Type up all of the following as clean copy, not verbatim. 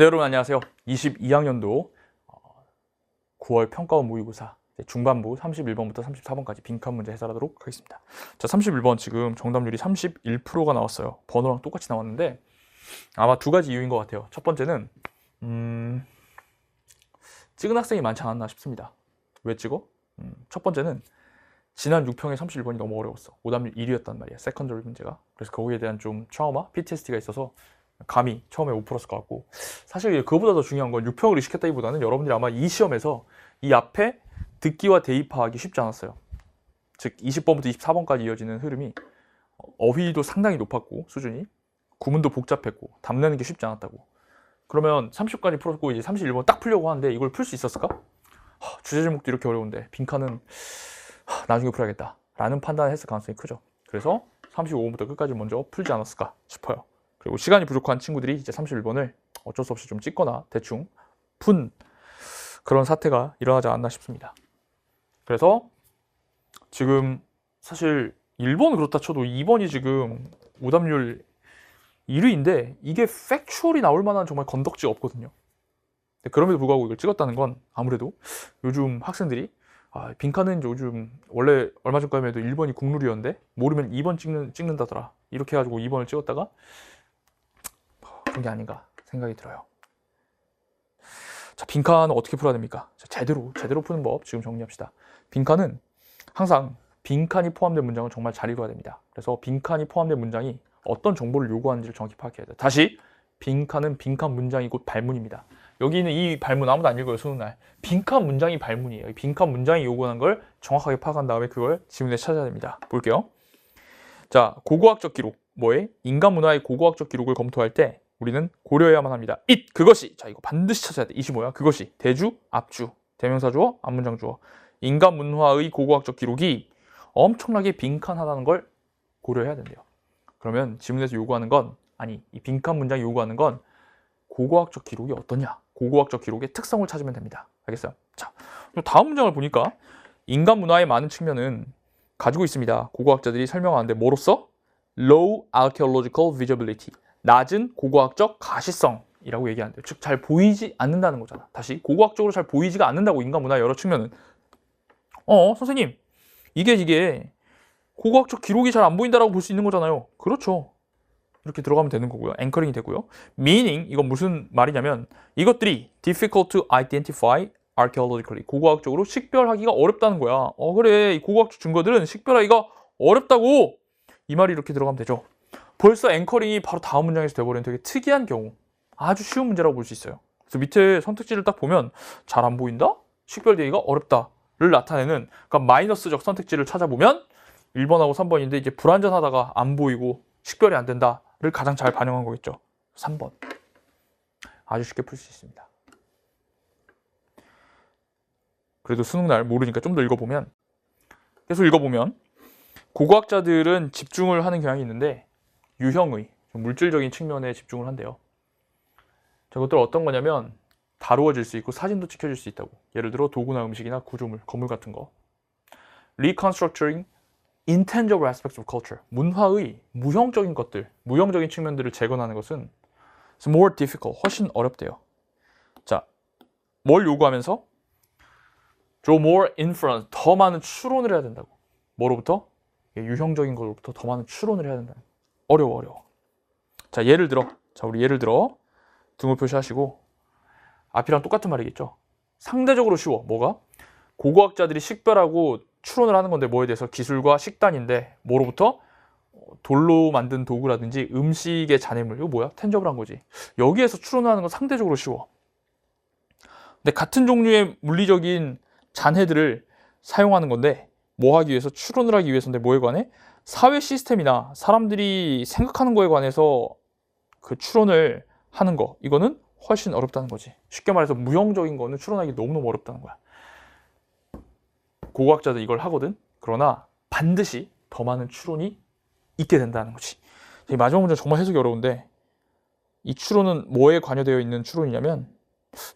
네, 여러분 안녕하세요. 22학년도 9월 평가원 모의고사 중반부 31번부터 34번까지 빈칸 문제 해설하도록 하겠습니다. 자, 31번 지금 정답률이 31%가 나왔어요. 번호랑 똑같이 나왔는데 아마 두 가지 이유인 것 같아요. 첫 번째는 찍은 학생이 많지 않았나 싶습니다. 왜 찍어? 첫 번째는 지난 6평의 31번이 너무 어려웠어. 오답률 1위였단 말이야. 세컨더리 문제가. 그래서 거기에 대한 좀 트라우마, PTSD가 있어서 감히 처음에 못 풀었을 것 같고, 사실 그거보다 더 중요한 건 6평을 의식했다기보다는 여러분들이 아마 이 시험에서 이 앞에 듣기와 대입하기 쉽지 않았어요. 즉 20번부터 24번까지 이어지는 흐름이 어휘도 상당히 높았고 수준이, 구문도 복잡했고 답내는 게 쉽지 않았다고. 그러면 30까지 풀었고 이제 31번 딱 풀려고 하는데 이걸 풀 수 있었을까? 주제 제목도 이렇게 어려운데 빈칸은 나중에 풀어야겠다 라는 판단을 했을 가능성이 크죠. 그래서 35번부터 끝까지 먼저 풀지 않았을까 싶어요. 그리고 시간이 부족한 친구들이 이제 31번을 어쩔 수 없이 좀 찍거나 대충 푼 그런 사태가 일어나지 않았나 싶습니다. 그래서 지금 사실 1번은 그렇다 쳐도 2번이 지금 오답률 1위인데 이게 팩추얼이 나올 만한 정말 건덕지가 없거든요. 그럼에도 불구하고 이걸 찍었다는 건 아무래도 요즘 학생들이 빈칸은 요즘 원래 얼마 전까지만 해도 1번이 국룰이었는데 모르면 2번 찍는다더라 이렇게 해가지고 2번을 찍었다가 그런 게 아닌가 생각이 들어요. 자, 빈칸은 어떻게 풀어야 됩니까? 자, 제대로 푸는 법 지금 정리합시다. 빈칸은 항상 빈칸이 포함된 문장을 정말 잘 읽어야 됩니다. 그래서 빈칸이 포함된 문장이 어떤 정보를 요구하는지를 정확히 파악해야 돼요. 다시 빈칸은 빈칸 문장이 곧 발문입니다. 여기 있는 이 발문 아무도 안 읽어요. 수능 날. 빈칸 문장이 발문이에요. 빈칸 문장이 요구하는 걸 정확하게 파악한 다음에 그걸 지문에 찾아야 됩니다. 볼게요. 자, 고고학적 기록. 뭐에? 인간 문화의 고고학적 기록을 검토할 때 우리는 고려해야만 합니다. 그것이. 자, 이거 반드시 찾아야 돼. 이시 뭐야? 그것이. 대주, 앞주. 대명사 주어, 앞문장 주어. 인간 문화의 고고학적 기록이 엄청나게 빈칸하다는 걸 고려해야 된대요. 그러면 지문에서 요구하는 건, 아니, 이 빈칸 문장이 요구하는 건 고고학적 기록이 어떠냐? 고고학적 기록의 특성을 찾으면 됩니다. 알겠어요? 자, 다음 문장을 보니까 인간 문화의 많은 측면은 가지고 있습니다. 고고학자들이 설명하는데 뭐로써? Low archaeological visibility. 낮은 고고학적 가시성이라고 얘기하는데요. 즉, 잘 보이지 않는다는 거잖아. 다시, 고고학적으로 잘 보이지가 않는다고 인간 문화의 여러 측면은. 선생님, 이게 고고학적 기록이 잘 안 보인다라고 볼 수 있는 거잖아요. 그렇죠. 이렇게 들어가면 되는 거고요. 앵커링이 되고요. meaning, 이건 무슨 말이냐면 이것들이 difficult to identify archaeologically. 고고학적으로 식별하기가 어렵다는 거야. 그래. 이 고고학적 증거들은 식별하기가 어렵다고. 이 말이 이렇게 들어가면 되죠. 벌써 앵커링이 바로 다음 문장에서 돼버리는 되게 특이한 경우. 아주 쉬운 문제라고 볼 수 있어요. 그래서 밑에 선택지를 딱 보면 잘 안 보인다? 식별되기가 어렵다를 나타내는, 그러니까 마이너스적 선택지를 찾아보면 1번하고 3번인데 이제 불완전하다가 안 보이고 식별이 안 된다를 가장 잘 반영한 거겠죠. 3번. 아주 쉽게 풀 수 있습니다. 그래도 수능날 모르니까 좀 더 읽어보면, 계속 읽어보면 고고학자들은 집중을 하는 경향이 있는데 유형의 좀 물질적인 측면에 집중을 한대요. 저것들 어떤 거냐면 다루어질 수 있고 사진도 찍혀질 수 있다고. 예를 들어 도구나 음식이나 구조물, 건물 같은 거. Reconstructing intangible aspects of culture. 문화의 무형적인 것들, 무형적인 측면들을 재건하는 것은 it's more difficult. 훨씬 어렵대요. 자, 뭘 요구하면서? draw more inference. 더 많은 추론을 해야 된다고. 뭐로부터? 유형적인 것로부터 더 많은 추론을 해야 된다. 어려워. 자, 우리 예를 들어 등호 표시하시고 앞이랑 똑같은 말이겠죠. 상대적으로 쉬워. 뭐가? 고고학자들이 식별하고 추론을 하는 건데 뭐에 대해서? 기술과 식단인데 뭐로부터? 돌로 만든 도구라든지 음식의 잔해물. 이거 뭐야? 텐저블한 거지. 여기에서 추론하는 건 상대적으로 쉬워. 근데 같은 종류의 물리적인 잔해들을 사용하는 건데 뭐 하기 위해서? 추론을 하기 위해서인데 뭐에 관해? 사회 시스템이나 사람들이 생각하는 거에 관해서 그 추론을 하는 거. 이거는 훨씬 어렵다는 거지. 쉽게 말해서 무형적인 거는 추론하기 너무너무 어렵다는 거야. 고고학자들 이걸 하거든. 그러나 반드시 더 많은 추론이 있게 된다는 거지. 이 마지막 문제 정말 해석이 어려운데 이 추론은 뭐에 관여되어 있는 추론이냐면,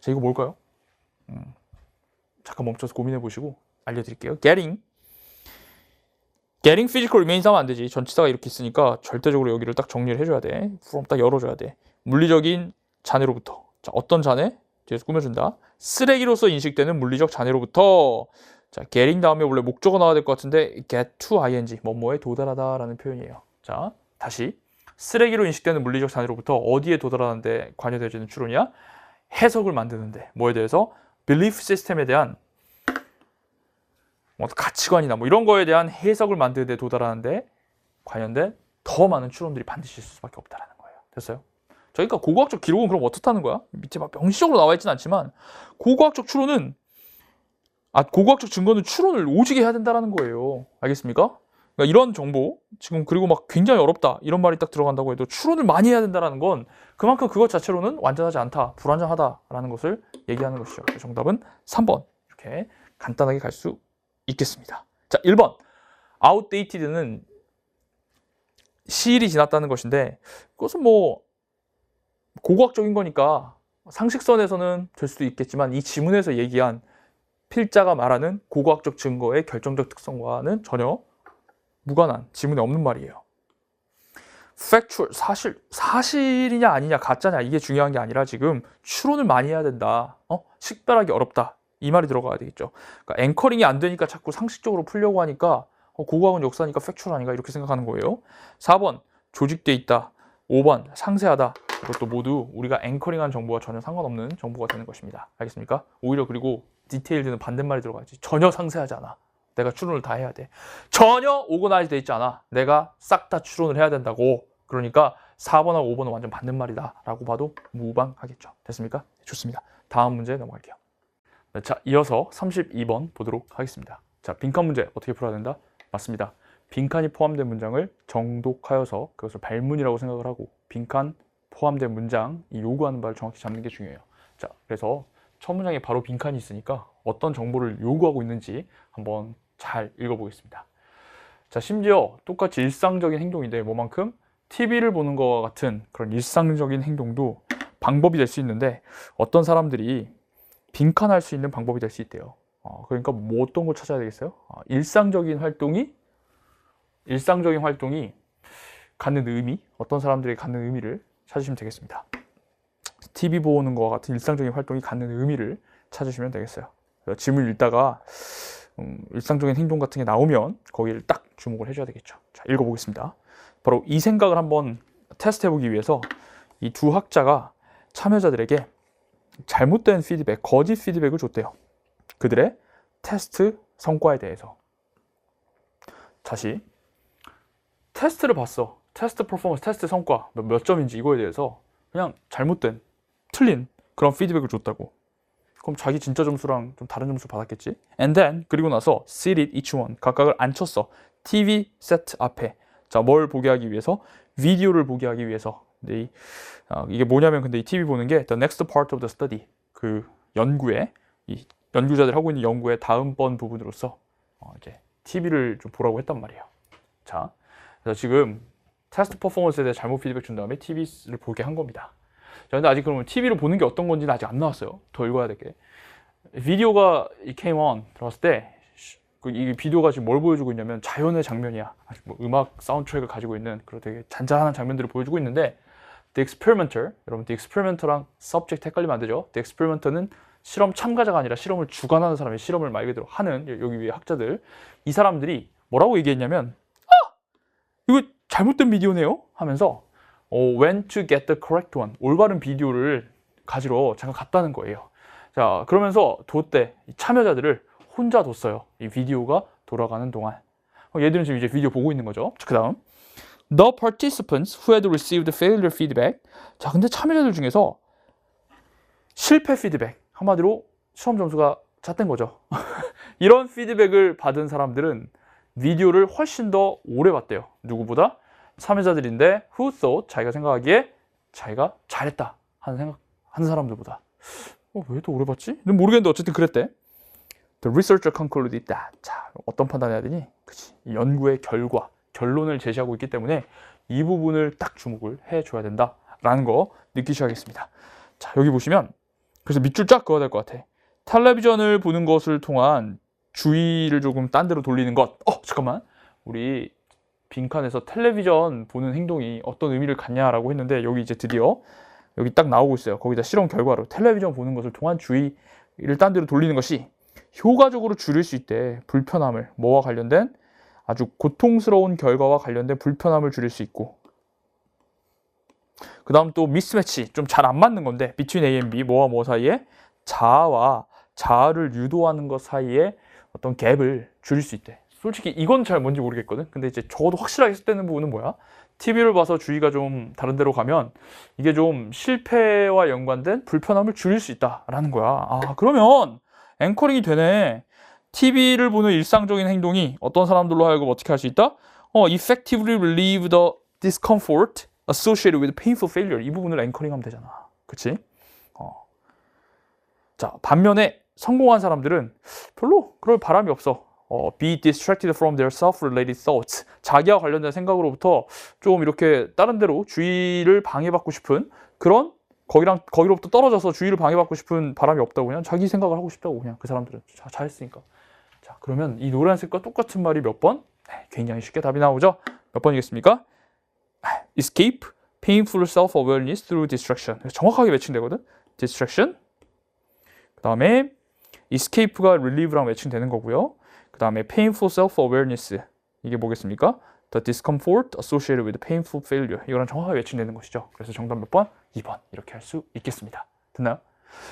이거 뭘까요? 잠깐 멈춰서 고민해 보시고 알려드릴게요. Getting physical remains 하면 안 되지. 전치사가 이렇게 있으니까 절대적으로 여기를 딱 정리를 해줘야 돼. from 딱 열어줘야 돼. 물리적인 잔해로부터 자, 어떤 잔해? 뒤에서 꾸며준다. 쓰레기로서 인식되는 물리적 잔해로부터 자, getting 다음에 원래 목적어 나와야 될 것 같은데 get to ing, 뭐뭐에 도달하다라는 표현이에요. 자, 다시 쓰레기로 인식되는 물리적 잔해로부터 어디에 도달하는데 관여되어지는 추론이야? 해석을 만드는데 뭐에 대해서? belief 시스템에 대한 뭐 가치관이나 뭐 이런 거에 대한 해석을 만드는 데 도달하는데 관련된 더 많은 추론들이 반드시 있을 수밖에 없다라는 거예요. 됐어요? 그러니까 고고학적 기록은 그럼 어떻다는 거야? 밑에 막 명시적으로 나와 있지는 않지만 고고학적 추론은 고고학적 증거는 추론을 오지게 해야 된다는 거예요. 알겠습니까? 그러니까 이런 정보 지금 그리고 막 굉장히 어렵다 이런 말이 딱 들어간다고 해도 추론을 많이 해야 된다는 건 그만큼 그것 자체로는 완전하지 않다, 불완전하다라는 것을 얘기하는 것이죠. 정답은 3번 이렇게 간단하게 갈 수 있겠습니다. 자, 1번 outdated는 시일이 지났다는 것인데 그것은 뭐 고고학적인 거니까 상식선에서는 될 수도 있겠지만 이 지문에서 얘기한 필자가 말하는 고고학적 증거의 결정적 특성과는 전혀 무관한 지문에 없는 말이에요. factual, 사실이냐 아니냐 가짜냐 이게 중요한 게 아니라 지금 추론을 많이 해야 된다. 식별하기 어렵다. 이 말이 들어가야 되겠죠. 그러니까 앵커링이 안 되니까 자꾸 상식적으로 풀려고 하니까 고고학은 역사니까 factual 아닌가 이렇게 생각하는 거예요. 4번 조직돼 있다. 5번 상세하다. 이것도 모두 우리가 앵커링한 정보와 전혀 상관없는 정보가 되는 것입니다. 알겠습니까? 오히려 그리고 디테일드는 반대말이 들어가야지. 전혀 상세하지 않아. 내가 추론을 다 해야 돼. 전혀 오거나이즈 돼 있지 않아. 내가 싹 다 추론을 해야 된다고. 그러니까 4번하고 5번은 완전 반대말이다 라고 봐도 무방하겠죠. 됐습니까? 좋습니다. 다음 문제 넘어갈게요. 자, 이어서 32번 보도록 하겠습니다. 자, 빈칸 문제 어떻게 풀어야 된다? 맞습니다. 빈칸이 포함된 문장을 정독하여서 그것을 발문이라고 생각을 하고 빈칸 포함된 문장이 요구하는 바를 정확히 잡는 게 중요해요. 자, 그래서 첫 문장에 바로 빈칸이 있으니까 어떤 정보를 요구하고 있는지 한번 잘 읽어보겠습니다. 자, 심지어 똑같이 일상적인 행동인데 뭐만큼? TV를 보는 것과 같은 그런 일상적인 행동도 방법이 될 수 있는데 어떤 사람들이 빈칸할 수 있는 방법이 될 수 있대요. 그러니까 뭐 어떤 걸 찾아야 되겠어요? 일상적인 활동이 갖는 의미, 어떤 사람들이 갖는 의미를 찾으시면 되겠습니다. TV 보는 것과 같은 일상적인 활동이 갖는 의미를 찾으시면 되겠어요. 지문을 읽다가 일상적인 행동 같은 게 나오면 거기를 딱 주목을 해줘야 되겠죠. 자, 읽어보겠습니다. 바로 이 생각을 한번 테스트해보기 위해서 이 두 학자가 참여자들에게 잘못된 피드백, 거짓 피드백을 줬대요. 그들의 테스트 성과에 대해서. 다시 테스트를 봤어. 테스트 퍼포먼스, 테스트 성과 몇 점인지 이거에 대해서 그냥 잘못된, 틀린 그런 피드백을 줬다고. 그럼 자기 진짜 점수랑 좀 다른 점수 받았겠지? And then 그리고 나서 seated each one 각각을 앉혔어. TV 세트 앞에. 자, 뭘 보게 하기 위해서? 비디오를 보게 하기 위해서. 근데 이게 뭐냐면 근데 이 TV 보는 게 the next part of the study 그 연구에 이 연구자들이 하고 있는 연구의 다음번 부분으로서 이제 TV를 좀 보라고 했단 말이에요. 자, 그래서 지금 테스트 퍼포먼스에 대해 잘못 피드백 준 다음에 TV를 보게 한 겁니다. 자, 근데 아직 그러면 TV를 보는 게 어떤 건지는 아직 안 나왔어요. 더 읽어야 될 게. 비디오가 이 came on 들어왔을 때 이 비디오가 지금 뭘 보여주고 있냐면 자연의 장면이야. 뭐 음악 사운드트랙을 가지고 있는 그런 되게 잔잔한 장면들을 보여주고 있는데 The experimenter, 여러분 The experimenter랑 subject 헷갈리면 안 되죠. The experimenter는 실험 참가자가 아니라 실험을 주관하는 사람이 실험을 말 그대로 하는 여기 위에 학자들 이 사람들이 뭐라고 얘기했냐면 이거 잘못된 비디오네요 하면서 when to get the correct one 올바른 비디오를 가지러 잠깐 갔다는 거예요. 자, 그러면서 뒀대 참여자들을 혼자 뒀어요. 이 비디오가 돌아가는 동안. 얘들은 지금 이제 비디오 보고 있는 거죠. 그 다음 The participants who had received failure feedback. 자, 근데 참여자들 중에서 실패 피드백, 한마디로 시험 점수가 잣된 거죠. 이런 피드백을 받은 사람들은 비디오를 훨씬 더 오래 봤대요. 누구보다? 참여자들인데 who thought, 자기가 생각하기에 자기가 잘했다 하는 사람들보다. 왜 더 오래 봤지? 모르겠는데 어쨌든 그랬대. The researcher concluded that. 자, 어떤 판단해야 되니? 그치. 연구의 결론을 제시하고 있기 때문에 이 부분을 딱 주목을 해줘야 된다라는 거 느끼셔야겠습니다. 자, 여기 보시면 그래서 밑줄 쫙 그어야 될 것 같아. 텔레비전을 보는 것을 통한 주의를 조금 딴 데로 돌리는 것. 잠깐만. 우리 빈칸에서 텔레비전 보는 행동이 어떤 의미를 갖냐라고 했는데 여기 이제 드디어 여기 딱 나오고 있어요. 거기다 실험 결과로 텔레비전 보는 것을 통한 주의를 딴 데로 돌리는 것이 효과적으로 줄일 수 있대. 불편함을, 뭐와 관련된 아주 고통스러운 결과와 관련된 불편함을 줄일 수 있고, 그 다음 또 미스매치, 좀 잘 안 맞는 건데 between A and B, 뭐와 뭐 사이에 자아와 자아를 유도하는 것 사이에 어떤 갭을 줄일 수 있대. 솔직히 이건 잘 뭔지 모르겠거든. 근데 이제 적어도 확실하게 했을 부분은 뭐야? TV를 봐서 주의가 좀 다른 데로 가면 이게 좀 실패와 연관된 불편함을 줄일 수 있다라는 거야. 아, 그러면 앵커링이 되네. TV를 보는 일상적인 행동이 어떤 사람들로 하여금 어떻게 할 수 있다? Effectively relieve the discomfort associated with painful failure. 이 부분을 앵커링하면 되잖아. 그치? 자, 반면에 성공한 사람들은 별로 그럴 바람이 없어. Be distracted from their self-related thoughts. 자기와 관련된 생각으로부터 좀 이렇게 다른 데로 주의를 방해받고 싶은 그런 거기로부터 떨어져서 주의를 방해받고 싶은 바람이 없다고, 그냥 자기 생각을 하고 싶다고, 그냥 그 사람들은. 자, 잘했으니까. 자, 그러면 이 노란색과 똑같은 말이 몇 번? 네, 굉장히 쉽게 답이 나오죠. 몇 번이겠습니까? Escape painful self-awareness through distraction. 정확하게 매칭되거든. Distraction. 그 다음에 escape가 relieve랑 매칭되는 거고요. 그 다음에 painful self-awareness, 이게 뭐겠습니까? The discomfort associated with painful failure. 이거랑 정확하게 매칭되는 것이죠. 그래서 정답 몇 번? 2번. 이렇게 할 수 있겠습니다. 됐나요?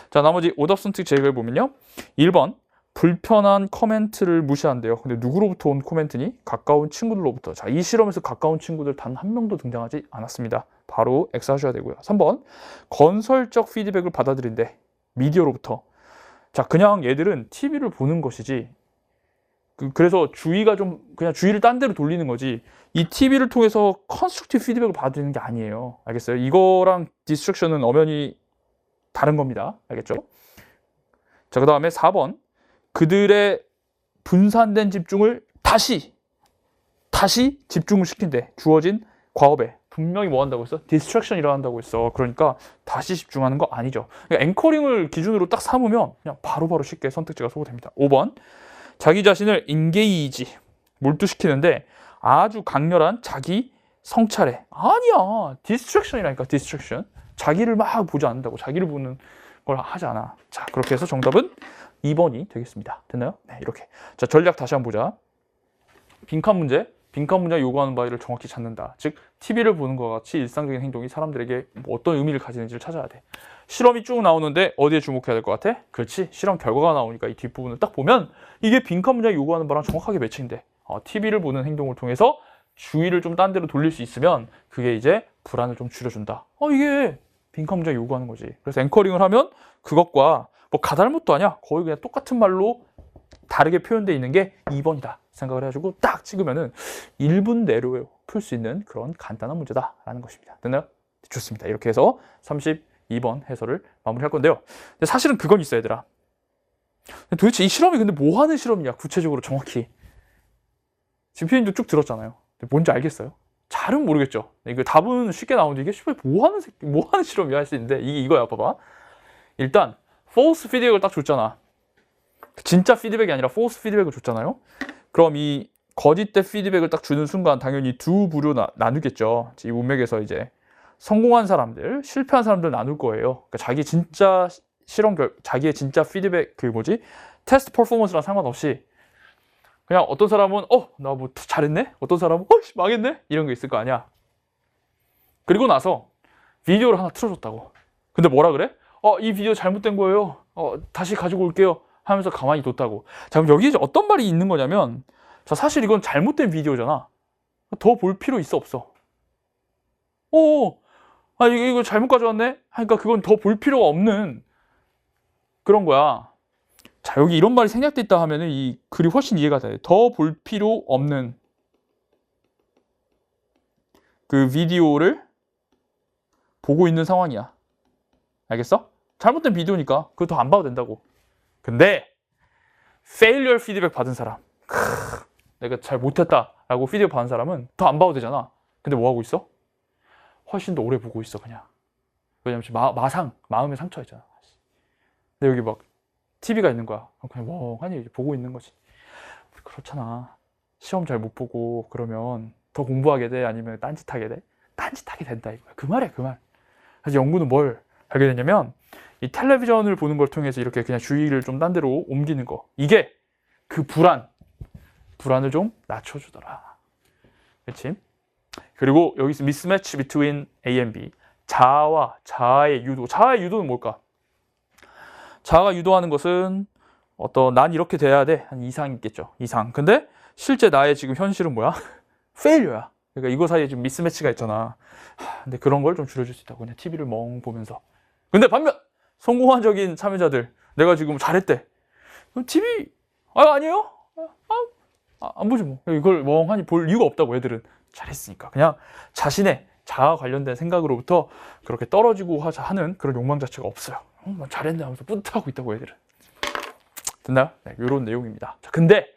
자, 나머지 오답 선택 제외를 보면요. 1번, 불편한 코멘트를 무시한대요. 근데 누구로부터 온 코멘트니? 가까운 친구들로부터. 자, 이 실험에서 가까운 친구들 단 한 명도 등장하지 않았습니다. 바로 X 하셔야 되고요. 3번, 건설적 피드백을 받아들인대. 미디어로부터. 자, 그냥 얘들은 TV를 보는 것이지, 그래서 주의가 좀 그냥 주의를 딴 데로 돌리는 거지, 이 TV를 통해서 컨스트럭티브 피드백을 받는 게 아니에요. 알겠어요? 이거랑 디스트랙션은 엄연히 다른 겁니다. 알겠죠? 자, 그 다음에 4번, 그들의 분산된 집중을 다시 집중을 시킨대. 주어진 과업에. 분명히 뭐 한다고 했어? 디스트랙션 일어난다고 했어. 그러니까 다시 집중하는 거 아니죠. 그러니까 앵커링을 기준으로 딱 삼으면 그냥 바로바로 쉽게 선택지가 소거됩니다. 5번, 자기 자신을 인게이지, 몰두시키는데 아주 강렬한 자기 성찰에. 아니야, 디스트랙션이라니까. 디스트랙션. 자기를 막 보지 않는다고. 자기를 보는 걸 하지 않아. 자, 그렇게 해서 정답은 2번이 되겠습니다. 됐나요? 네, 이렇게. 자, 전략 다시 한번 보자. 빈칸 문제 요구하는 바를 정확히 찾는다. 즉, TV를 보는 것과 같이 일상적인 행동이 사람들에게 뭐 어떤 의미를 가지는지를 찾아야 돼. 실험이 쭉 나오는데 어디에 주목해야 될 것 같아? 그렇지, 실험 결과가 나오니까 이 뒷부분을 딱 보면 이게 빈칸 문제 요구하는 바랑 정확하게 매칭돼. TV를 보는 행동을 통해서 주의를 좀 딴 데로 돌릴 수 있으면 그게 이제 불안을 좀 줄여준다. 이게 빈칸 문제 요구하는 거지. 그래서 앵커링을 하면 그것과 뭐 가달못도 아니야. 거의 그냥 똑같은 말로 다르게 표현되어 있는 게 2번이다 생각을 해가지고 딱 찍으면은 1분 내로 풀 수 있는 그런 간단한 문제다라는 것입니다. 됐나요? 좋습니다. 이렇게 해서 32번 해설을 마무리할 건데요. 근데 사실은 그건 있어, 얘들아. 도대체 이 실험이 근데 뭐 하는 실험이냐, 구체적으로 정확히. 지금 피디님도 쭉 들었잖아요. 뭔지 알겠어요? 잘은 모르겠죠. 이거 답은 쉽게 나오는데 이게 뭐 하는 실험이야 할 수 있는데, 이게 이거야. 봐봐. 일단 false 피드백을 딱 줬잖아. 진짜 피드백이 아니라 false 피드백을 줬잖아요. 그럼 이 거짓된 피드백을 딱 주는 순간 당연히 두 부류 나누겠죠. 이 문맥에서 이제 성공한 사람들, 실패한 사람들 나눌 거예요. 그러니까 자기 진짜 자기의 진짜 피드백, 테스트 퍼포먼스랑 상관없이 그냥 어떤 사람은 나 뭐 잘했네? 어떤 사람은 망했네? 이런 게 있을 거 아니야. 그리고 나서 비디오를 하나 틀어줬다고. 근데 뭐라 그래? 이 비디오 잘못된 거예요. 다시 가지고 올게요. 하면서 가만히 뒀다고. 자, 그럼 여기 이제 어떤 말이 있는 거냐면, 자, 사실 이건 잘못된 비디오잖아. 더 볼 필요 있어, 없어? 이거 잘못 가져왔네? 하니까 그건 더 볼 필요가 없는 그런 거야. 자, 여기 이런 말이 생략돼 있다 하면은 이 글이 훨씬 이해가 돼. 더 볼 필요 없는 그 비디오를 보고 있는 상황이야. 알겠어? 잘못된 비디오니까 그거 더 안 봐도 된다고. 근데 failure 피드백 받은 사람, 내가 잘 못했다라고 피드백 받은 사람은 더 안 봐도 되잖아. 근데 뭐 하고 있어? 훨씬 더 오래 보고 있어, 그냥. 왜냐면 마음의 상처가 있잖아. 근데 여기 막 TV가 있는 거야. 그냥 멍하니 보고 있는 거지. 그렇잖아. 시험 잘 못 보고 그러면 더 공부하게 돼? 아니면 딴짓하게 돼? 딴짓하게 된다 이거야. 그 말이야, 그 말. 그래서 연구는 뭘 하게 되냐면 이 텔레비전을 보는 걸 통해서 이렇게 그냥 주의를 좀 딴 데로 옮기는 거, 이게 그 불안을 좀 낮춰주더라. 그렇지? 그리고 여기서 mismatch between A and B, 자아의 유도. 자아의 유도는 뭘까? 자아가 유도하는 것은 어떤 난 이렇게 돼야 돼 한 이상이 있겠죠. 이상. 근데 실제 나의 지금 현실은 뭐야? 페일리어야. 그러니까 이거 사이에 좀 미스매치가 있잖아. 근데 그런 걸 좀 줄여줄 수 있다고. 그냥 TV를 멍 보면서. 근데 반면 성공한적인 참여자들, 내가 지금 잘했대. 그럼 TV 아니에요? 안 보지 뭐. 이걸 멍하니 볼 이유가 없다고. 애들은 잘했으니까. 그냥 자신의 자아 관련된 생각으로부터 그렇게 떨어지고 하는 그런 욕망 자체가 없어요. 잘했네 하면서 뿌듯하고 있다고 애들은. 됐나요? 네, 이런 내용입니다. 자, 근데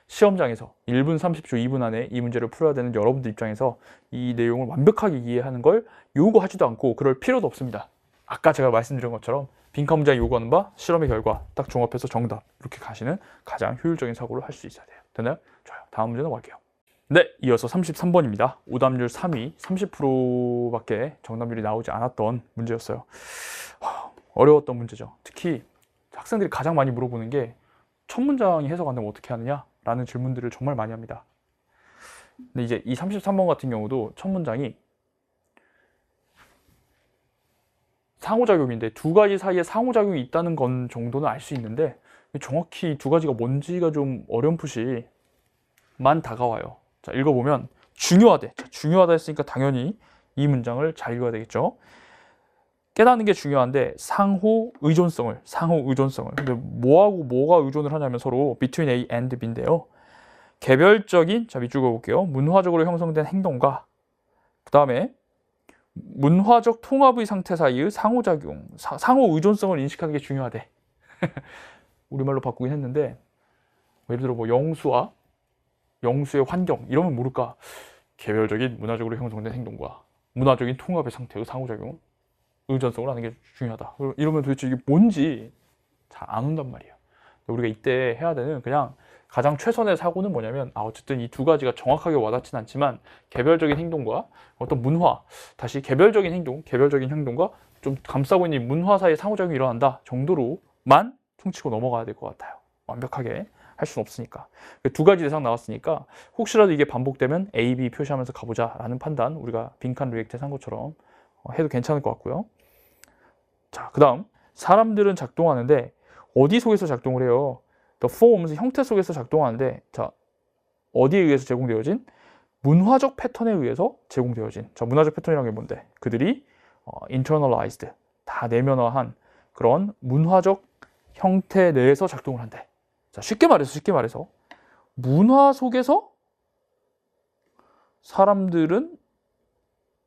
시험장에서 1분 30초 2분 안에 이 문제를 풀어야 되는 여러분들 입장에서 이 내용을 완벽하게 이해하는 걸 요구하지도 않고 그럴 필요도 없습니다. 아까 제가 말씀드린 것처럼 빈칸 문장이 요구하는 바, 실험의 결과 딱 종합해서 정답, 이렇게 가시는 가장 효율적인 사고를 할 수 있어야 돼요. 됐나요? 좋아요. 다음 문제 넘어갈게요. 네, 이어서 33번입니다. 오답률 3위, 30%밖에 정답률이 나오지 않았던 문제였어요. 어려웠던 문제죠. 특히 학생들이 가장 많이 물어보는 게 첫 문장이 해석 안 되면 어떻게 하느냐? 라는 질문들을 정말 많이 합니다. 근데 이제 이 33번 같은 경우도 첫 문장이 상호작용인데 두 가지 사이에 상호작용이 있다는 건 정도는 알 수 있는데 정확히 두 가지가 뭔지가 좀 어렴풋이만 다가와요. 자, 읽어보면 중요하대. 자, 중요하다 했으니까 당연히 이 문장을 잘 읽어야 되겠죠. 깨닫는 게 중요한데 상호 의존성을. 근데 뭐하고 뭐가 의존을 하냐면 서로 between A and B인데요. 개별적인, 자 밑줄 그어볼게요. 문화적으로 형성된 행동과 그 다음에 문화적 통합의 상태 사이의 상호작용, 상호 의존성을 인식하는 게 중요하대. 우리말로 바꾸긴 했는데 예를 들어 뭐 영수와 영수의 환경 이러면 모를까? 개별적인 문화적으로 형성된 행동과 문화적인 통합의 상태의 상호작용, 의존성을 하는 게 중요하다. 이러면 도대체 이게 뭔지 잘 안 온단 말이에요. 우리가 이때 해야 되는 그냥 가장 최선의 사고는 뭐냐면 어쨌든 이 두 가지가 정확하게 와닿진 않지만 개별적인 행동과 어떤 문화, 다시 개별적인 행동과 좀 감싸고 있는 문화 사이의 상호작용이 일어난다 정도로만 퉁치고 넘어가야 될 것 같아요. 완벽하게 할 수는 없으니까. 두 가지 대상 나왔으니까 혹시라도 이게 반복되면 A, B 표시하면서 가보자 라는 판단, 우리가 빈칸 리액트에서 한 것처럼 해도 괜찮을 것 같고요. 자, 그 다음 사람들은 작동하는데 어디 속에서 작동을 해요? The forms, 형태 속에서 작동하는데 자, 어디에 의해서 제공되어진? 문화적 패턴에 의해서 제공되어진. 자, 문화적 패턴이라는 게 뭔데? 그들이 internalized, 다 내면화한 그런 문화적 형태 내에서 작동을 한대. 자, 쉽게 말해서 문화 속에서 사람들은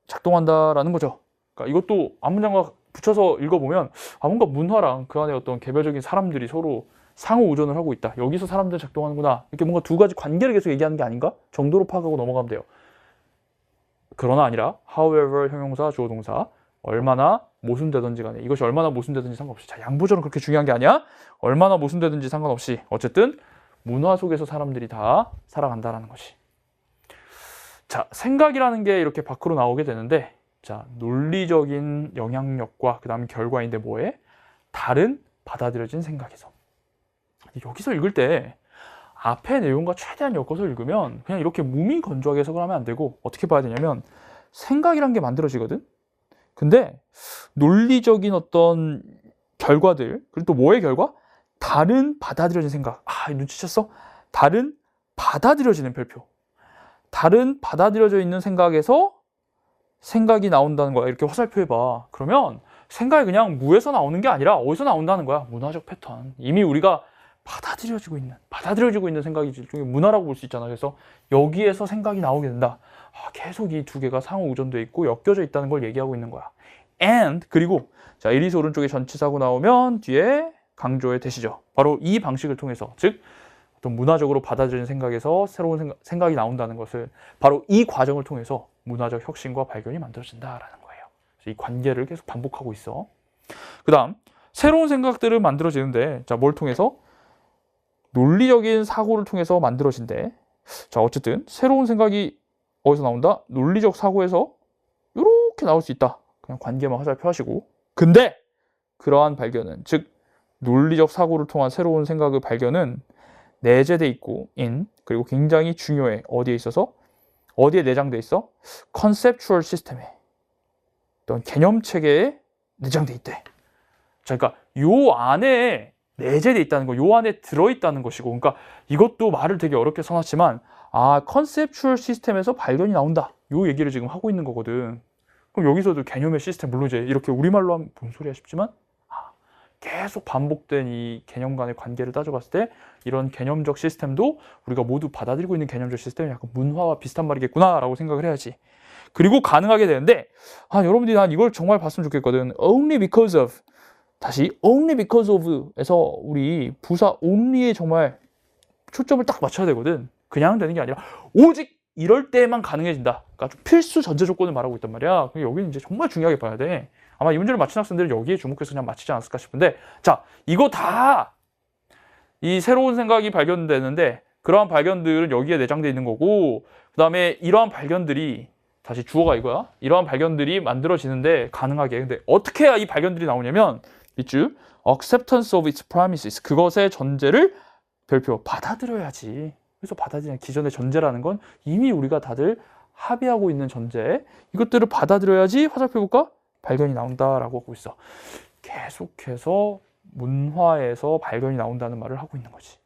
작동한다라는 거죠. 그러니까 이것도 앞문장과 붙여서 읽어보면 뭔가 문화랑 그 안에 어떤 개별적인 사람들이 서로 상호 의존을 하고 있다. 여기서 사람들 작동하는구나. 이렇게 뭔가 두 가지 관계를 계속 얘기하는 게 아닌가? 정도로 파악하고 넘어가면 돼요. 그러나 아니라 however 형용사, 주어 동사 얼마나 모순되든지 간에 이것이 얼마나 모순되든지 상관없이, 자, 양보절은 그렇게 중요한 게 아니야. 얼마나 모순되든지 상관없이 어쨌든 문화 속에서 사람들이 다 살아간다라는 것이. 자, 생각이라는 게 이렇게 밖으로 나오게 되는데, 자, 논리적인 영향력과 그 다음 결과인데 뭐에? 다른 받아들여진 생각에서. 여기서 읽을 때 앞의 내용과 최대한 엮어서 읽으면 그냥 이렇게 무미건조하게 해석을 하면 안 되고 어떻게 봐야 되냐면 생각이란 게 만들어지거든. 근데 논리적인 어떤 결과들, 그리고 또 뭐의 결과? 다른 받아들여진 생각. 눈치챘어? 다른 받아들여지는 별표. 다른 받아들여져 있는 생각에서 생각이 나온다는 거야. 이렇게 화살표 해봐. 그러면 생각이 그냥 무에서 나오는 게 아니라 어디서 나온다는 거야. 문화적 패턴. 이미 우리가 받아들여지고 있는 생각이 일종의 문화라고 볼 수 있잖아. 그래서 여기에서 생각이 나오게 된다. 계속 이 두 개가 상호 의존돼 있고 엮여져 있다는 걸 얘기하고 있는 거야. and, 그리고 자, 이리서 오른쪽에 전치사고 나오면 뒤에 강조의 대시죠. 바로 이 방식을 통해서, 즉 어떤 문화적으로 받아들여진 생각에서 새로운 생각이 나온다는 것을 바로 이 과정을 통해서 문화적 혁신과 발견이 만들어진다라는 거예요. 그래서 이 관계를 계속 반복하고 있어. 그 다음 새로운 생각들을 만들어지는데, 자, 뭘 통해서? 논리적인 사고를 통해서 만들어진대. 자, 어쨌든 새로운 생각이 어디서 나온다? 논리적 사고에서 이렇게 나올 수 있다. 그냥 관계만 화살표 하시고. 근데 그러한 발견은, 즉 논리적 사고를 통한 새로운 생각의 발견은 내재돼 있고 그리고 굉장히 중요해. 어디에 있어서? 어디에 내장돼 있어? 컨셉추얼 시스템에, 어떤 개념 체계에 내장돼 있대. 자, 그러니까 요 안에 내재돼 있다는 거, 요 안에 들어있다는 것이고, 그러니까 이것도 말을 되게 어렵게 써놨지만, 컨셉추얼 시스템에서 발견이 나온다, 요 얘기를 지금 하고 있는 거거든. 그럼 여기서도 개념의 시스템, 물론 이제 이렇게 우리말로 하면 뭔 소리야 싶지만, 계속 반복된 이 개념 간의 관계를 따져봤을 때 이런 개념적 시스템도 우리가 모두 받아들이고 있는 개념적 시스템이 약간 문화와 비슷한 말이겠구나 라고 생각을 해야지. 그리고 가능하게 되는데, 여러분들이 난 이걸 정말 봤으면 좋겠거든. only because of, 다시 only because of에서 우리 부사 only에 정말 초점을 딱 맞춰야 되거든. 그냥 되는 게 아니라 오직 이럴 때만 가능해진다. 그러니까 좀 필수 전제 조건을 말하고 있단 말이야. 여기는 이제 정말 중요하게 봐야 돼. 아마 이 문제를 맞힌 학생들은 여기에 주목해서 그냥 맞히지 않았을까 싶은데, 자, 이거 다 이 새로운 생각이 발견되는데 그러한 발견들은 여기에 내장되어 있는 거고, 그 다음에 이러한 발견들이, 다시 주어가 이거야, 이러한 발견들이 만들어지는데 가능하게, 근데 어떻게 해야 이 발견들이 나오냐면 밑줄 acceptance of its premises, 그것의 전제를 별표 받아들여야지. 그래서 받아들이는 기존의 전제라는 건 이미 우리가 다들 합의하고 있는 전제, 이것들을 받아들여야지 화살표 볼까? 발견이 나온다라고 하고 있어. 계속해서 문화에서 발견이 나온다는 말을 하고 있는 거지.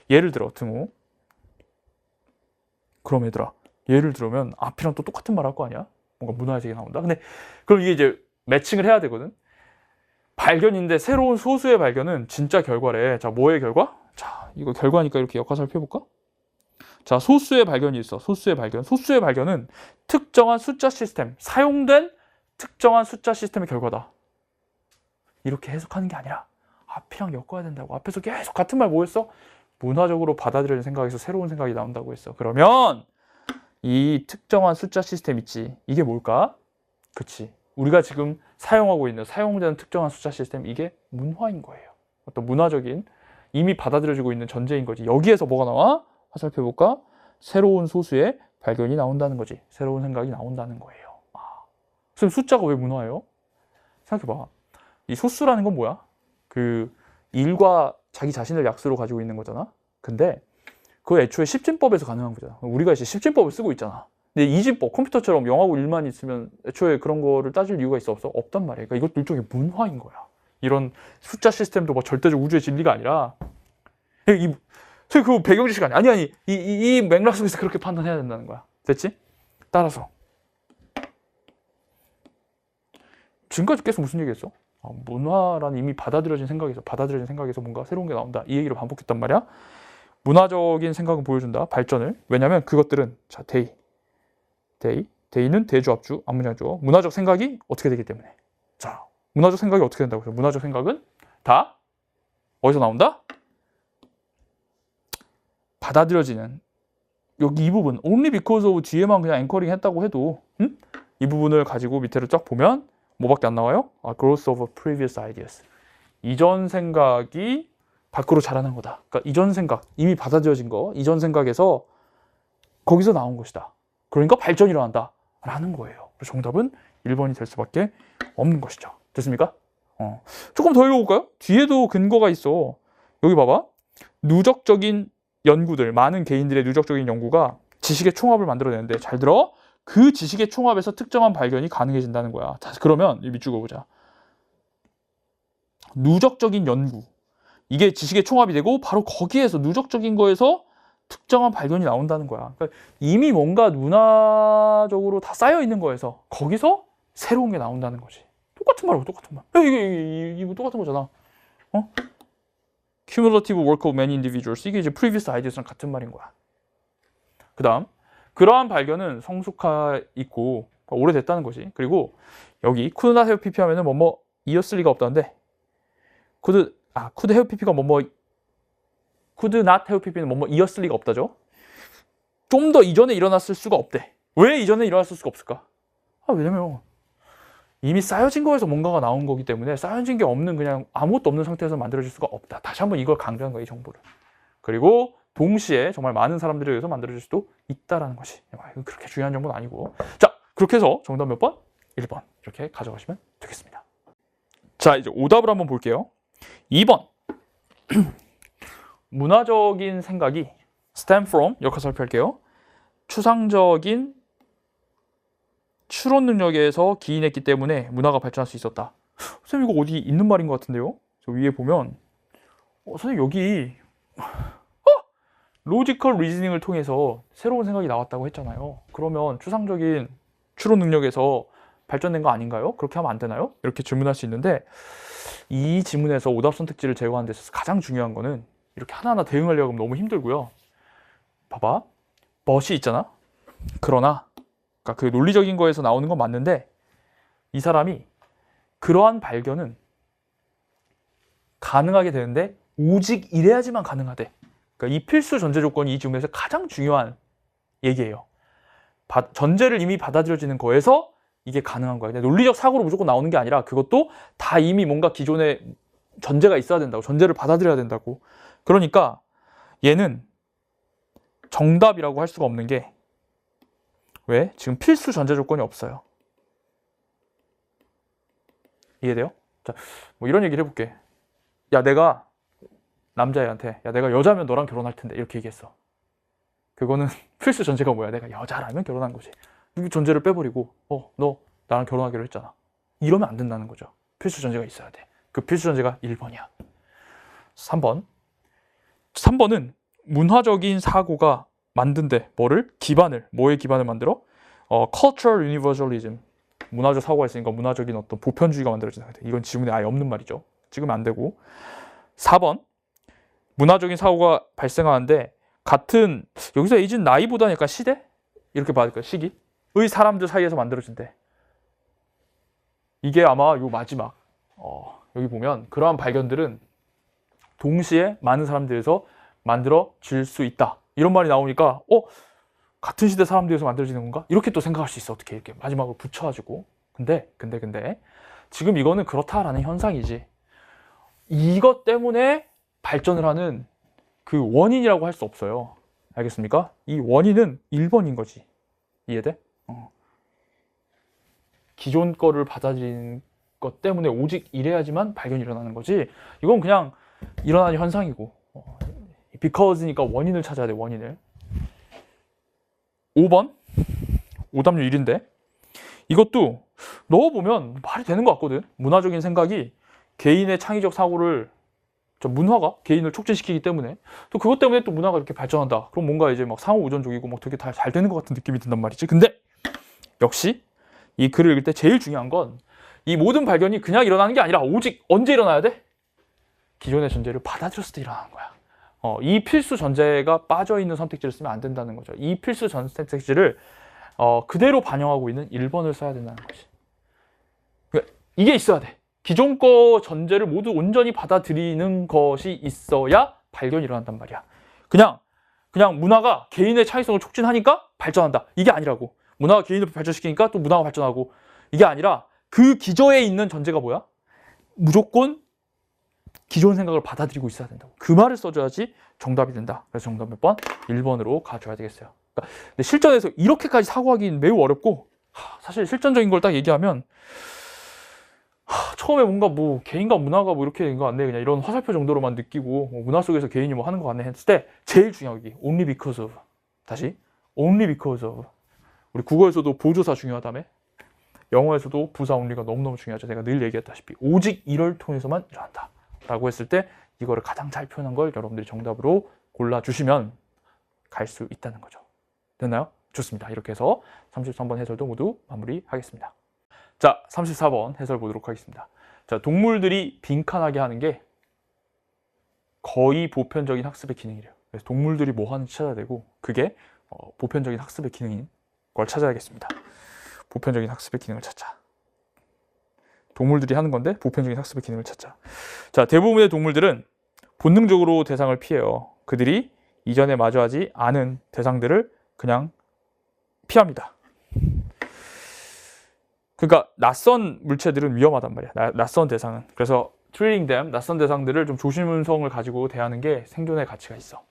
예를 들어 등호. 그럼 얘들아, 예를 들면 앞이랑 또 똑같은 말 할 거 아니야? 뭔가 문화에서 이게 나온다. 근데 그럼 이게 이제 매칭을 해야 되거든. 발견인데 새로운 소수의 발견은 진짜 결과래. 자, 뭐의 결과? 자, 이거 결과니까 이렇게 역화살표 해볼까? 자, 소수의 발견이 있어. 소수의 발견. 소수의 발견은 특정한 숫자 시스템, 사용된 특정한 숫자 시스템의 결과다. 이렇게 해석하는 게 아니라 앞이랑 엮어야 된다고. 앞에서 계속 같은 말 뭐였어? 문화적으로 받아들여진 생각에서 새로운 생각이 나온다고 했어. 그러면 이 특정한 숫자 시스템 있지, 이게 뭘까? 그치, 우리가 지금 사용하고 있는, 사용되는 특정한 숫자 시스템, 이게 문화인 거예요. 어떤 문화적인 이미 받아들여지고 있는 전제인 거지. 여기에서 뭐가 나와? 화살표 볼까? 새로운 소수의 발견이 나온다는 거지. 새로운 생각이 나온다는 거예요. 그럼 숫자가 왜 문화예요? 생각해봐. 이 소수라는 건 뭐야? 그 일과 자기 자신을 약수로 가지고 있는 거잖아. 근데 그거 애초에 십진법에서 가능한 거잖아. 우리가 이제 십진법을 쓰고 있잖아. 근데 이진법, 컴퓨터처럼 0하고 1만 있으면 애초에 그런 거를 따질 이유가 있어, 없어? 없단 말이야. 그러니까 이것도 일종의 문화인 거야. 이런 숫자 시스템도 뭐 절대적 우주의 진리가 아니라, 그 배경지식 아니야. 아니 이 맥락 속에서 그렇게 판단해야 된다는 거야. 됐지? 따라서 지금까지 계속 무슨 얘기했어? 문화란 이미 받아들여진 생각에서 뭔가 새로운 게 나온다, 이 얘기를 반복했단 말이야. 문화적인 생각은 보여준다, 발전을. 왜냐면 그것들은, 자, 데이는 대주 앞주 앞문장주어. 문화적 생각이 어떻게 되기 때문에. 자, 문화적 생각이 어떻게 된다고 해서 문화적 생각은 다 어디서 나온다? 받아들여지는, 여기 이 부분 only because of 뒤에만 그냥 앵커링 했다고 해도 이 부분을 가지고 밑에를 쫙 보면 뭐밖에 안 나와요? growth of previous ideas. 이전 생각이 밖으로 자라난 거다. 그러니까 이전 생각, 이미 받아들여진 거, 이전 생각에서 거기서 나온 것이다. 그러니까 발전이 일어난다 라는 거예요. 그래서 정답은 1번이 될 수밖에 없는 것이죠. 됐습니까? 조금 더 읽어볼까요? 뒤에도 근거가 있어. 여기 봐봐. 누적적인 연구들, 많은 개인들의 누적적인 연구가 지식의 총합을 만들어내는데, 잘 들어, 그 지식의 총합에서 특정한 발견이 가능해진다는 거야. 자, 그러면 이 밑줄 그어보자. 누적적인 연구, 이게 지식의 총합이 되고 바로 거기에서, 누적적인 거에서 특정한 발견이 나온다는 거야. 그러니까 이미 뭔가 문화적으로 다 쌓여 있는 거에서 거기서 새로운 게 나온다는 거지. 똑같은 말이고 똑같은 말. 이거 똑같은 거잖아. Cumulative work of many individuals. 이게 이제 previous ideas랑 같은 말인 거야. 그 다음, 그러한 발견은 성숙해 있고 오래됐다는 거지. 그리고 여기 could not have pp 하면은 뭐뭐 이었을 리가 없다는데, could have pp가 뭐뭐, could not have pp는 뭐뭐 이었을 리가 없다죠. 좀 더 이전에 일어났을 수가 없대. 왜 이전에 일어났을 수가 없을까? 왜냐면 이미 쌓여진 거에서 뭔가가 나온 거기 때문에, 쌓여진 게 없는, 그냥 아무것도 없는 상태에서 만들어질 수가 없다. 다시 한번 이걸 강조한 거야, 이 정보를. 그리고 동시에 정말 많은 사람들에 의해서 만들어질 수도 있다라는 것이. 이건 그렇게 중요한 정보는 아니고. 자, 그렇게 해서 정답 몇 번? 1번. 이렇게 가져가시면 되겠습니다. 자, 이제 오답을 한번 볼게요. 2번. 문화적인 생각이 stem from, 역할 살펴볼게요. 추상적인 추론 능력에서 기인했기 때문에 문화가 발전할 수 있었다. 선생님 이거 어디 있는 말인 것 같은데요? 저 위에 보면 선생님 여기 로지컬 리즈닝을 통해서 새로운 생각이 나왔다고 했잖아요. 그러면 추상적인 추론 능력에서 발전된 거 아닌가요? 그렇게 하면 안 되나요? 이렇게 질문할 수 있는데 이 지문에서 오답 선택지를 제거하는 데 있어서 가장 중요한 거는 이렇게 하나하나 대응하려고 하면 너무 힘들고요. 봐봐. 멋이 있잖아. 그러나 그러니까 그 논리적인 거에서 나오는 건 맞는데 이 사람이 그러한 발견은 가능하게 되는데 오직 이래야지만 가능하대. 그러니까 이 필수 전제 조건이 이 지문에서 가장 중요한 얘기예요. 전제를 이미 받아들여지는 거에서 이게 가능한 거야. 근데 논리적 사고로 무조건 나오는 게 아니라 그것도 다 이미 뭔가 기존에 전제가 있어야 된다고. 전제를 받아들여야 된다고. 그러니까 얘는 정답이라고 할 수가 없는 게 왜? 지금 필수 전제 조건이 없어요. 이해돼요? 자, 뭐 이런 얘기를 해볼게. 야, 내가 남자애한테 야, 내가 여자면 너랑 결혼할 텐데 이렇게 얘기했어. 그거는 필수 전제가 뭐야? 내가 여자라면 결혼한 거지. 이 전제를 빼버리고 너 나랑 결혼하기로 했잖아. 이러면 안 된다는 거죠. 필수 전제가 있어야 돼. 그 필수 전제가 1번이야. 3번. 3번은 문화적인 사고가 만든데 뭐의 기반을 만들어? Cultural Universalism. 문화적 사고가 있으니까 문화적인 어떤 보편주의가 만들어진다. 이건 지문에 아예 없는 말이죠. 찍으면 안 되고. 4번. 문화적인 사고가 발생하는데 같은 여기서 에이지는 나이보다는 약간 시대? 이렇게 봐야 시기의 사람들 사이에서 만들어진대. 이게 아마 요 마지막 여기 보면 그러한 발견들은 동시에 많은 사람들에서 만들어질 수 있다. 이런 말이 나오니까 같은 시대 사람들에서 만들어지는 건가? 이렇게 또 생각할 수 있어. 어떻게 이렇게 마지막으로 붙여가지고. 근데 지금 이거는 그렇다라는 현상이지. 이것 때문에 발전을 하는 그 원인이라고 할 수 없어요. 알겠습니까? 이 원인은 1번인 거지. 이해돼? 기존 거를 받아들이는 것 때문에 오직 이래야지만 발견이 일어나는 거지. 이건 그냥 일어나는 현상이고 because니까 원인을 찾아야 돼. 원인을. 5번 오답률 1인데 이것도 넣어보면 말이 되는 것 같거든. 문화적인 생각이 개인의 창의적 사고를 문화가 개인을 촉진시키기 때문에 또 그것 때문에 또 문화가 이렇게 발전한다. 그럼 뭔가 이제 막 상호 우존적이고 막 되게 다 잘 되는 것 같은 느낌이 든단 말이지. 근데 역시 이 글을 읽을 때 제일 중요한 건 이 모든 발견이 그냥 일어나는 게 아니라 오직 언제 일어나야 돼? 기존의 전제를 받아들였을 때 일어나는 거야. 이 필수 전제가 빠져있는 선택지를 쓰면 안 된다는 거죠. 이 필수 선택지를 그대로 반영하고 있는 1번을 써야 된다는 거지. 그러니까 이게 있어야 돼. 기존 거 전제를 모두 온전히 받아들이는 것이 있어야 발견이 일어난단 말이야. 그냥 문화가 개인의 창의성을 촉진하니까 발전한다. 이게 아니라고. 문화가 개인을 발전시키니까 또 문화가 발전하고. 이게 아니라 그 기저에 있는 전제가 뭐야? 무조건 기존 생각을 받아들이고 있어야 된다고. 그 말을 써줘야지 정답이 된다. 그래서 정답 몇 번? 1번으로 가져야 되겠어요. 그러니까 근데 실전에서 이렇게까지 사고하기는 매우 어렵고 사실 실전적인 걸 딱 얘기하면 처음에 뭔가 뭐 개인과 문화가 뭐 이렇게 된 거 같네. 그냥 이런 화살표 정도로만 느끼고 뭐 문화 속에서 개인이 뭐 하는 거 같네 했을 때 제일 중요한 게 only because of. 다시 only because of. 우리 국어에서도 보조사 중요하다며. 영어에서도 부사 only가 너무너무 중요하죠. 내가 늘 얘기했다시피 오직 이를 통해서만 일어난다 라고 했을 때 이거를 가장 잘 표현한 걸 여러분들이 정답으로 골라주시면 갈 수 있다는 거죠. 됐나요? 좋습니다. 이렇게 해서 33번 해설도 모두 마무리하겠습니다. 자, 34번 해설 보도록 하겠습니다. 자, 동물들이 빈칸하게 하는 게 거의 보편적인 학습의 기능이래요. 그래서 동물들이 뭐 하는지 찾아야 되고 그게 보편적인 학습의 기능인 걸 찾아야겠습니다. 보편적인 학습의 기능을 찾자. 동물들이 하는 건데 보편적인 학습의 기능을 찾자. 자, 대부분의 동물들은 본능적으로 대상을 피해요. 그들이 이전에 마주하지 않은 대상들을 그냥 피합니다. 그러니까 낯선 물체들은 위험하단 말이야. 낯선 대상은. 그래서 treating them, 낯선 대상들을 좀 조심성을 가지고 대하는 게 생존의 가치가 있어.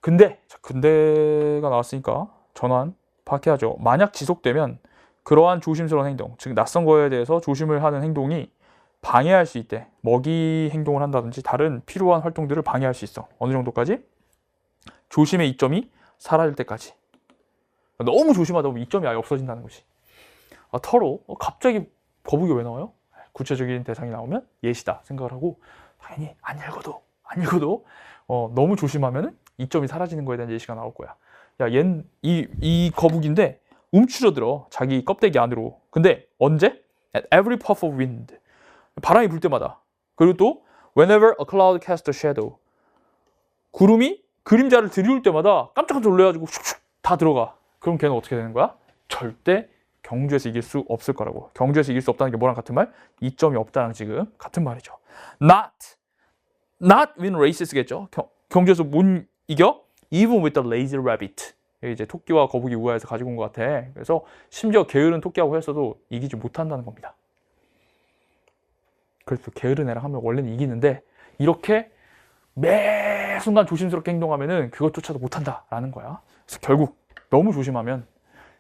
근데가 나왔으니까 전환 파악해야죠. 만약 지속되면 그러한 조심스러운 행동, 즉 낯선 거에 대해서 조심을 하는 행동이 방해할 수 있대. 먹이 행동을 한다든지 다른 필요한 활동들을 방해할 수 있어. 어느 정도까지? 조심의 이점이 사라질 때까지. 너무 조심하다 보면 이점이 아예 없어진다는 거지. 터로 갑자기 거북이 왜 나와요? 구체적인 대상이 나오면 예시다 생각을 하고 당연히 안 읽어도 너무 조심하면 이점이 사라지는 거에 대한 예시가 나올 거야. 야, 이 거북인데 움츠러들어 자기 껍데기 안으로. 근데 언제? At every puff of wind. 바람이 불 때마다. 그리고 또 whenever a cloud casts a shadow. 구름이 그림자를 들이울 때마다 깜짝깜짝 놀래가지고 슉슉 다 들어가. 그럼 걔는 어떻게 되는 거야? 절대 경주에서 이길 수 없을 거라고. 경주에서 이길 수 없다는 게 뭐랑 같은 말? 이점이 없다랑 지금 같은 말이죠. Not win races겠죠. 경주에서 못 이겨? Even with the lazy rabbit. 이제 토끼와 거북이 우화에서 가지고 온 것 같아. 그래서 심지어 게으른 토끼하고 했어도 이기지 못한다는 겁니다. 그래서 게으른 애랑 하면 원래는 이기는데 이렇게 매 순간 조심스럽게 행동하면은 그것조차도 못한다라는 거야. 그래서 결국 너무 조심하면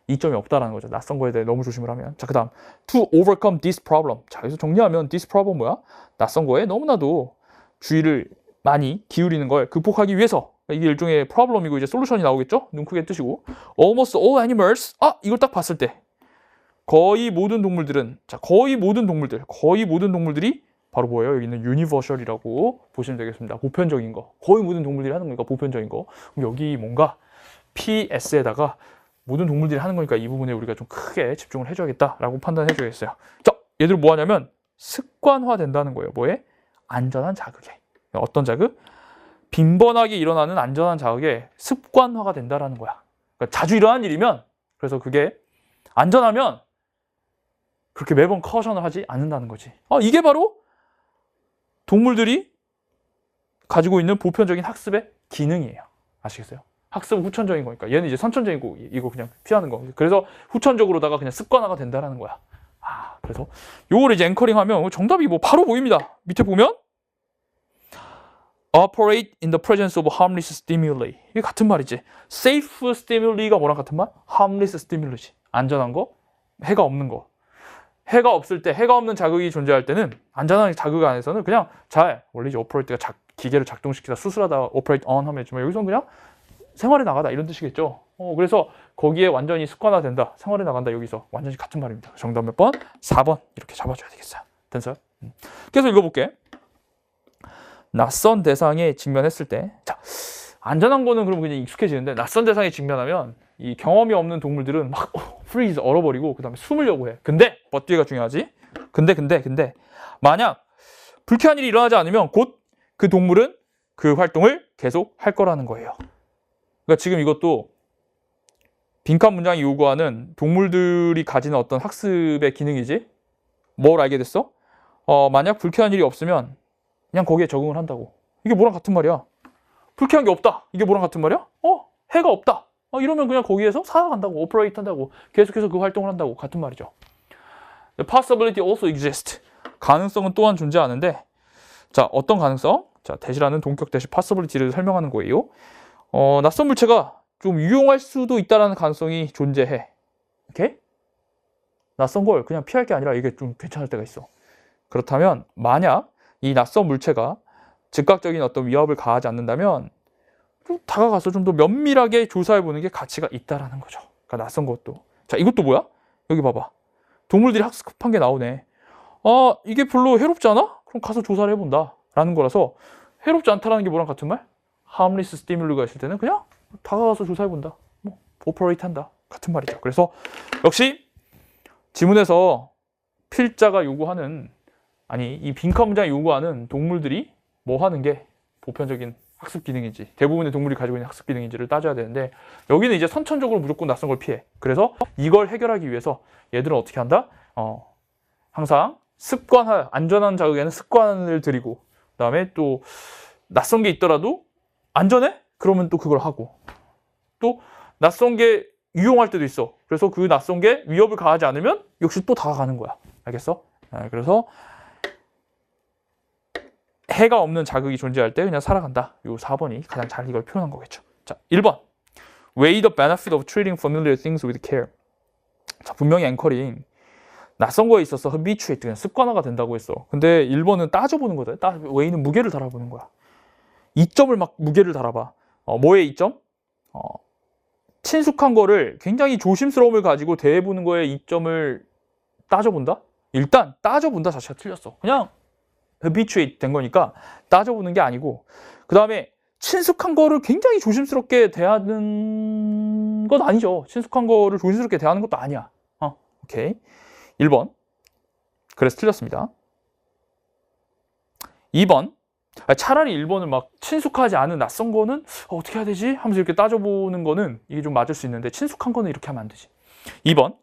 이점이 없다라는 거죠. 낯선 거에 대해 너무 조심을 하면. 자, 그 다음 to overcome this problem. 자, 여기서 정리하면 this problem 뭐야? 낯선 거에 너무나도 주의를 많이 기울이는 걸 극복하기 위해서. 이게 일종의 problem이고 이제 솔루션이 나오겠죠? 눈 크게 뜨시고 almost all animals. 이걸 딱 봤을 때 거의 모든 동물들은, 자, 거의 모든 동물들이 바로 뭐예요? 여기 있는 universal이라고 보시면 되겠습니다. 보편적인 거. 거의 모든 동물들이 하는 거니까 보편적인 거. 그럼 여기 뭔가 PS에다가 모든 동물들이 하는 거니까 이 부분에 우리가 좀 크게 집중을 해줘야겠다라고 판단해 줘야겠어요. 자, 얘들 뭐 하냐면 습관화 된다는 거예요. 뭐에? 안전한 자극에. 어떤 자극? 빈번하게 일어나는 안전한 자극에 습관화가 된다라는 거야. 그러니까 자주 일어나는 일이면, 그래서 그게 안전하면 그렇게 매번 커션을 하지 않는다는 거지. 이게 바로 동물들이 가지고 있는 보편적인 학습의 기능이에요. 아시겠어요? 학습은 후천적인 거니까. 얘는 이제 선천적이고 이거 그냥 피하는 거. 그래서 후천적으로다가 그냥 습관화가 된다라는 거야. 그래서 요거를 이제 앵커링하면 정답이 뭐 바로 보입니다. 밑에 보면 operate in the presence of harmless stimuli. 이게 같은 말이지. safe stimulu가 뭐랑 같은 말? harmless stimulu지. 안전한 거, 해가 없는 거. 해가 없을 때, 해가 없는 자극이 존재할 때는 안전한 자극 안에서는 그냥 원래 이제 operate가 기계를 작동시키다 수술하다 operate on 하면 있지만 여기서는 그냥 생활에 나가다 이런 뜻이겠죠. 그래서 거기에 완전히 습관화 된다. 생활에 나간다. 여기서 완전히 같은 말입니다. 정답 몇 번? 4번 이렇게 잡아줘야 되겠어요. 됐어요? 계속 읽어볼게. 낯선 대상에 직면했을 때, 자, 안전한 거는 그럼 그냥 익숙해지는데 낯선 대상에 직면하면 이 경험이 없는 동물들은 막 freeze 얼어버리고 그 다음에 숨으려고 해. 근데 뒤에가 중요하지. 근데 만약 불쾌한 일이 일어나지 않으면 곧 그 동물은 그 활동을 계속 할 거라는 거예요. 그러니까 지금 이것도 빈칸 문장이 요구하는 동물들이 가지는 어떤 학습의 기능이지. 뭘 알게 됐어? 만약 불쾌한 일이 없으면 그냥 거기에 적응을 한다고. 이게 뭐랑 같은 말이야? 불쾌한 게 없다. 이게 뭐랑 같은 말이야? 해가 없다. 이러면 그냥 거기에서 살아간다고. 오퍼레이트 한다고. 계속해서 그 활동을 한다고. 같은 말이죠. The possibility also exists. 가능성은 또한 존재하는데, 자, 어떤 가능성? 자, 대시라는 동격 대시 possibility를 설명하는 거예요. 낯선 물체가 좀 유용할 수도 있다는 가능성이 존재해. 오케이? 낯선 걸 그냥 피할 게 아니라 이게 좀 괜찮을 때가 있어. 그렇다면 만약 이 낯선 물체가 즉각적인 어떤 위협을 가하지 않는다면 좀 다가가서 좀 더 면밀하게 조사해보는 게 가치가 있다라는 거죠. 그러니까 낯선 것도. 자, 이것도 뭐야? 여기 봐봐. 동물들이 학습한 게 나오네. 이게 별로 해롭지 않아? 그럼 가서 조사를 해본다 라는 거라서 해롭지 않다라는 게 뭐랑 같은 말? harmless stimulu가 있을 때는 그냥 다가가서 조사해본다. 뭐 operate 한다. 같은 말이죠. 그래서 역시 지문에서 필자가 요구하는, 이 빈칸 문장이 요구하는 동물들이 뭐 하는 게 보편적인 학습 기능인지, 대부분의 동물이 가지고 있는 학습 기능인지를 따져야 되는데, 여기는 이제 선천적으로 무조건 낯선 걸 피해. 그래서 이걸 해결하기 위해서 얘들은 어떻게 한다? 항상 습관화, 안전한 자극에는 습관을 들이고, 그 다음에 또 낯선 게 있더라도 안전해? 그러면 또 그걸 하고, 또 낯선 게 유용할 때도 있어. 그래서 그 낯선 게 위협을 가하지 않으면 역시 또 다가가는 거야. 알겠어? 그래서 해가 없는 자극이 존재할 때 그냥 살아간다. 요 4번이 가장 잘 이걸 표현한 거겠죠. 자, 1번. Weigh the benefit of treating familiar things with care. 자, 분명히 앵커링 낯선 거에 있어서 habituate, 그냥 습관화가 된다고 했어. 근데 1번은 따져보는 거다. 웨이는 무게를 달아보는 거야. 이점을 막 무게를 달아봐. 뭐의 이점? 친숙한 거를 굉장히 조심스러움을 가지고 대해보는 거에 이점을 따져본다? 일단 따져본다 자체가 틀렸어. 그냥 habituate 된 거니까 따져보는 게 아니고, 그 다음에 친숙한 거를 굉장히 조심스럽게 대하는 건 아니죠. 친숙한 거를 조심스럽게 대하는 것도 아니야. 오케이. 1번. 그래서 틀렸습니다. 2번. 차라리 1번을 막 친숙하지 않은 낯선 거는 어떻게 해야 되지? 하면서 이렇게 따져보는 거는 이게 좀 맞을 수 있는데, 친숙한 거는 이렇게 하면 안 되지. 2번.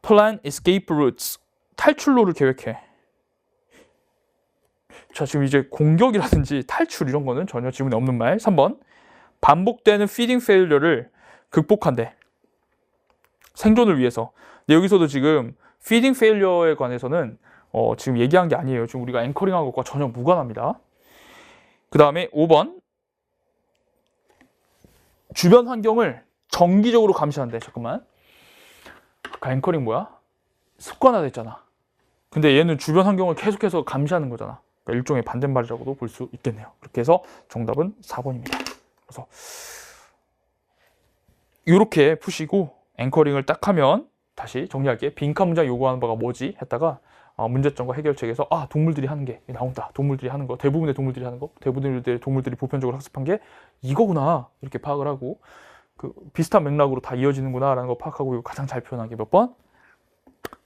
Plan escape routes. 탈출로를 계획해. 자, 지금 이제 공격이라든지 탈출 이런 거는 전혀 지문에 없는 말. 3번. 반복되는 feeding failure를 극복한대. 생존을 위해서. 근데 여기서도 지금 feeding failure에 관해서는 지금 얘기한 게 아니에요. 지금 우리가 앵커링한 것과 전혀 무관합니다. 그 다음에 5번. 주변 환경을 정기적으로 감시한대. 잠깐만. 아까 앵커링 뭐야? 습관화됐잖아. 근데 얘는 주변 환경을 계속해서 감시하는 거잖아. 그러니까 일종의 반대말이라고도 볼 수 있겠네요. 그렇게 해서 정답은 4번입니다. 그래서 이렇게 푸시고 앵커링을 딱 하면 다시 정리할게. 빈칸 문장 요구하는 바가 뭐지? 했다가 문제점과 해결책에서 동물들이 하는 게 나온다. 동물들이 하는 거, 대부분의 동물들이 하는 거, 대부분의 동물들이 보편적으로 학습한 게 이거구나. 이렇게 파악을 하고 그 비슷한 맥락으로 다 이어지는구나 라는 거 파악하고 이거 가장 잘 표현한 게 몇 번?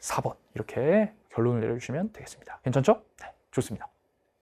4번. 이렇게 결론을 내려주시면 되겠습니다. 괜찮죠? 네, 좋습니다.